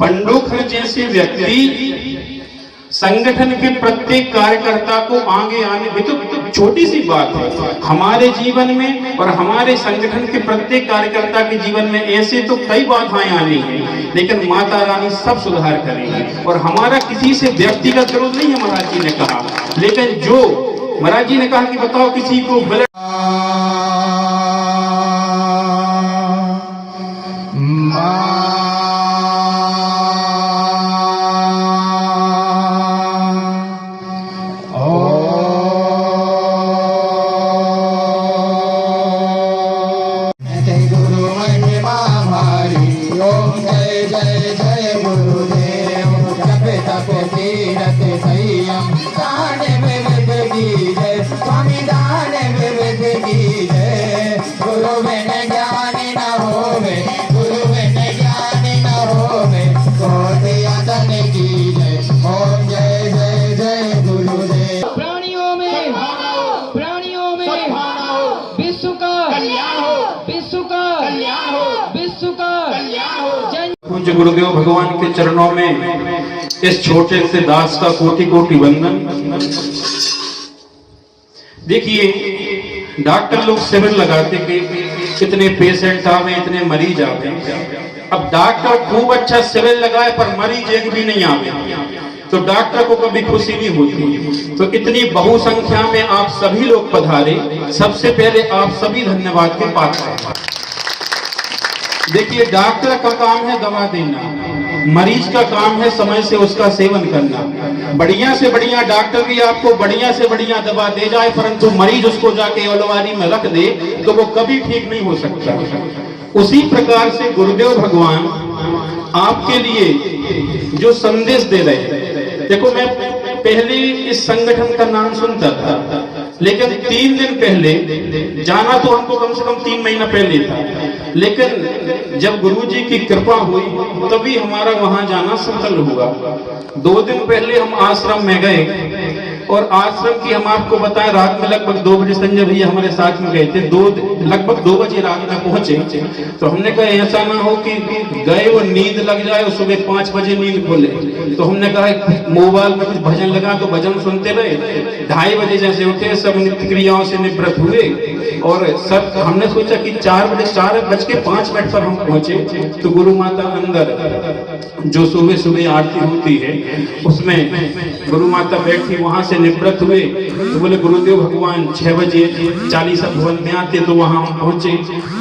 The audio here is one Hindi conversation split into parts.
पंडोखर जैसे व्यक्ति संगठन के प्रत्येक कार्यकर्ता को आगे आने, ये तो छोटी सी बात है हमारे जीवन में और हमारे संगठन के प्रत्येक कार्यकर्ता के जीवन में। ऐसे तो कई बाधाएं आनी है, लेकिन माता रानी सब सुधार करेगी। और हमारा किसी से व्यक्तिगत विरोध नहीं है, महाराज जी ने कहा। लेकिन जो महाराज जी ने कहा कि बताओ किसी को ब्लड पूज्य गुरुदेव भगवान के चरणों में इस छोटे से दास का कोटि कोटि वंदन। देखिए डॉक्टर लोग शिविर लगाते कि इतने पेशेंट आवे, इतने मरीज आवे। अब डॉक्टर खूब अच्छा शिविर लगाए पर मरीज एक भी नहीं आवे तो डॉक्टर को कभी खुशी नहीं होती। तो इतनी बहुसंख्या में आप सभी लोग पधारे, सबसे पहले आप सभी धन्यवाद के पात्र हैं। देखिए डॉक्टर का काम है दवा देना, मरीज का काम है समय से उसका सेवन करना। बढ़िया से बढ़िया डॉक्टर भी आपको बढ़िया से बढ़िया दवा दे जाए, परंतु मरीज उसको जाके अलमारी में रख दे तो वो कभी ठीक नहीं हो सकता। उसी प्रकार से गुरुदेव भगवान आपके लिए जो संदेश दे रहे हैं। देखो मैं पहले इस संगठन का नाम सुनता था, लेकिन 3 दिन पहले जाना तो हमको कम से कम 3 महीना पहले था, लेकिन जब गुरुजी की कृपा हुई तभी हमारा वहां जाना सफल हुआ। 2 दिन पहले हम आश्रम में गए और आश्रम की हम आपको बताएं रात में लगभग 2 बजे संजय भैया हमारे साथ में गए थे। लगभग 2 बजे रात में पहुंचे तो हमने कहा ऐसा ना हो कि गए और नींद लग जाए और सुबह 5 बजे नींद खोले। तो हमने कहा मोबाइल में कुछ भजन लगा तो भजन सुनते रहे। 2:30 बजे जैसे उठे, सब नित्य क्रियाओं से निवृत्त हुए और सब हमने सोचा कि 4:05 पर हम पहुंचे तो गुरु माता अंदर जो सुबह सुबह आरती होती है उसमें गुरु माता बैठी, वहां से निवृत्त हुए तो बोले गुरुदेव भगवान 6 बजे 40 भवन में आते, तो वहां हम पहुंचे।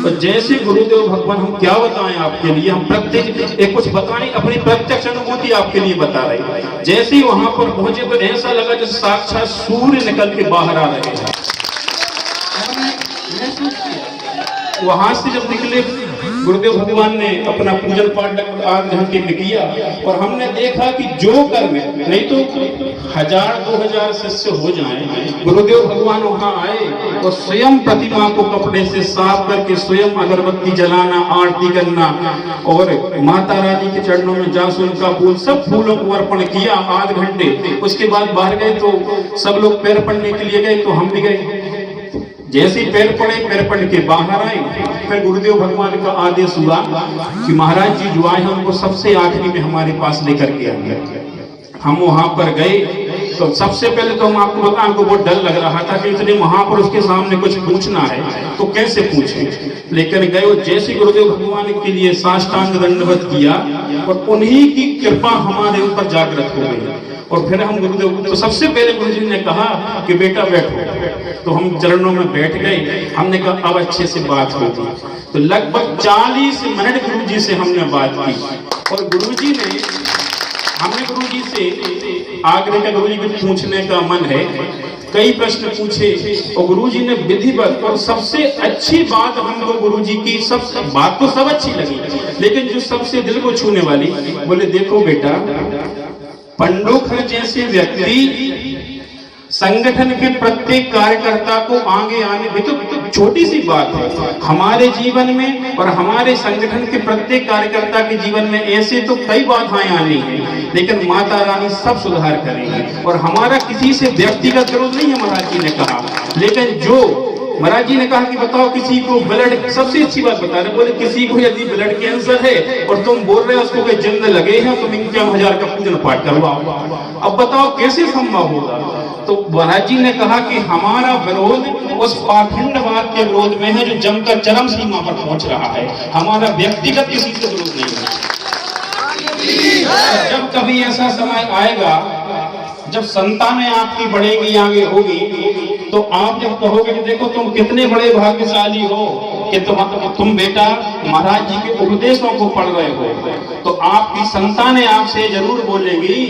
और जैसे गुरुदेव भगवान, हम क्या बताएं आपके लिए, हम प्रत्यक्ष एक कुछ बताएं, अपनी प्रत्यक्ष अनुभूति आपके लिए बता रहे। जैसे ही वहां पर पहुंचे तो ऐसा लगा जैसे साक्षात सूर्य निकल के बाहर आ रहे हैं। वहां से जब निकले गुरुदेव भगवान ने अपना पूजन पाठ लगभग 8 घंटे में किया और हमने देखा कि जो कर्म नहीं तो 1000-2000 शिष्य हो जाएं, गुरुदेव भगवान वहां आए और स्वयं प्रतिमा को कपड़े से साफ करके स्वयं अगरबत्ती जलाना, आरती करना और माता रानी के चरणों में जासुन का फूल, सब फूलों को अर्पण किया 8 घंटे। उसके बाद बाहर गए तो सब लोग पैर पड़ने के लिए गए तो हम भी गए। जैसे ही पैर पड़ के बाहर आए, फिर गुरुदेव भगवान का आदेश हुआ कि महाराज जी जो आए हमको सबसे आखिरी में हमारे पास लेकर के आए। हम वहां पर गए तो सबसे पहले तो हम आपको बताएं, हमको बहुत डर लग रहा था कि इतने महापुरुष के सामने कुछ पूछना है तो कैसे पूछे। लेकिन गए और जैसे गुरुदेव भगवान के लिए साष्टांग दंडवत किया और उन्हीं की कृपा हमारे ऊपर जागृत हो गई। और फिर हम गुरुदेव, तो सबसे पहले गुरुजी ने कहा कि बेटा बैठो, तो हम चरणों में बैठ गए। हमने कहा अब अच्छे से बात होगी। तो लगभग 40 मिनट गुरुजी से हमने बात की और गुरुजी ने, हमने गुरुजी से आग्रह का, गुरुजी कुछ पूछने का मन है, कई प्रश्न पूछे और गुरुजी ने विधिवत, और सबसे अच्छी बात हमको गुरुजी की, सब बात तो सब अच्छी लगी, लेकिन जो सबसे दिल को छूने वाली, बोले देखो बेटा, पंडोखर जैसे व्यक्ति संगठन के प्रत्येक कार्यकर्ता को आगे आने, ये तो छोटी सी बात है हमारे जीवन में और हमारे संगठन के प्रत्येक कार्यकर्ता के जीवन में। ऐसे तो कई बाधाएं आनी है, लेकिन माता रानी सब सुधार करेगी। और हमारा किसी से व्यक्तिगत विरोध नहीं है, महाराज जी ने कहा। लेकिन जो महाराज जी ने कहा कि बताओ किसी को ब्लड, सबसे अच्छी बात बता रहे, बोले किसी को यदि ब्लड कैंसर है और तुम बोल रहे हो उसको कोई जंग लगे हैं, तुम 51,000 का पूजन पाठ करवाओ, अब बताओ कैसे संभव होगा। तो महाराज जी ने कहा कि हमारा विरोध उस पाखंडवाद के विरोध में है जो जमकर चरम सीमा पर पहुंच रहा है, हमारा व्यक्तिगत किसी से विरोध नहीं है। जब कभी ऐसा समय आएगा जब संतानें आपकी बढ़ेंगी, आगे होगी, तो आप जब कहोगे कि देखो तुम कितने बड़े भाग्यशाली हो कि तुम बेटा महाराज जी के उपदेशों को पढ़ रहे हो, तो आपकी संतानें आपसे जरूर बोलेंगी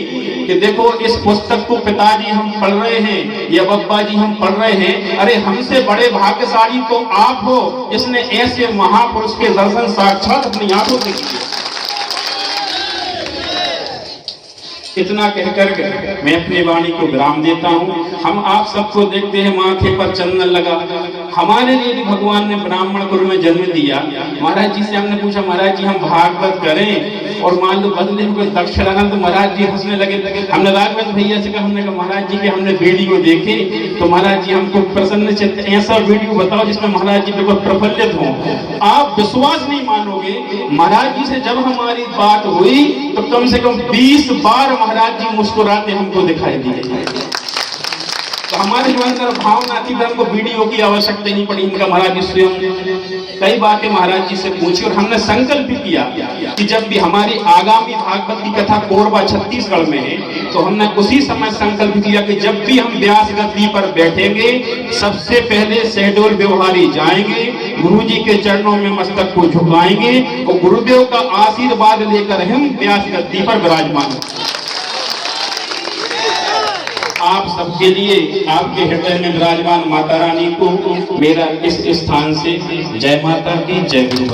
कि देखो इस पुस्तक को पिताजी हम पढ़ रहे हैं या बब्बा जी हम पढ़ रहे हैं, अरे हमसे बड़े भाग्यशाली तो आप हो, इसने ऐसे महापुरुष के दर्शन साक्षात अपनी आंखों से किए। इतना कहकर मैं अपनी वाणी को विराम देता हूँ। हम आप सबको देखते हैं माथे पर चंदन लगा, हमारे लिए भी भगवान ने ब्राह्मण कुल में जन्म दिया। महाराज जी से हमने पूछा महाराज जी हम भागवत करें और मान लो बदले में कोई दक्षिणा, तो महाराज जी हंसने लगे। हमने राघवत भैया से कहा, हमने कहा महाराज जी के हमने वीडियो देखे, तो महाराज जी हमको प्रसन्न चित्त ऐसा वीडियो बताओ जिसमें महाराज जी बिल्कुल प्रफुल्लित हों। आप विश्वास नहीं मानोगे, महाराज जी से जब हमारी बात हुई तो कम से कम 20 बार महाराज जी मुस्कुराते हमको दिखाई दिए। तो हमारे जो अंदर भावना थी, हमको वीडियो की आवश्यकता नहीं पड़ी, इनका महाराज जी स्वयं कई बातें महाराज जी से पूछी और हमने संकल्प भी किया कि जब भी हमारी आगामी भागवत की कथा कोरबा छत्तीसगढ़ में है, तो हमने उसी समय संकल्प किया कि जब भी हम व्यास गद्दी पर बैठेंगे सबसे पहले शहडोल व्यवहारी जाएंगे, गुरुजी के चरणों में मस्तक को झुकाएंगे और गुरुदेव का आशीर्वाद लेकर हम व्यास गद्दी पर विराजमान। आप सबके लिए आपके हृदय में विराजमान माता रानी को मेरा इस स्थान से जय माता की, जय गुरु।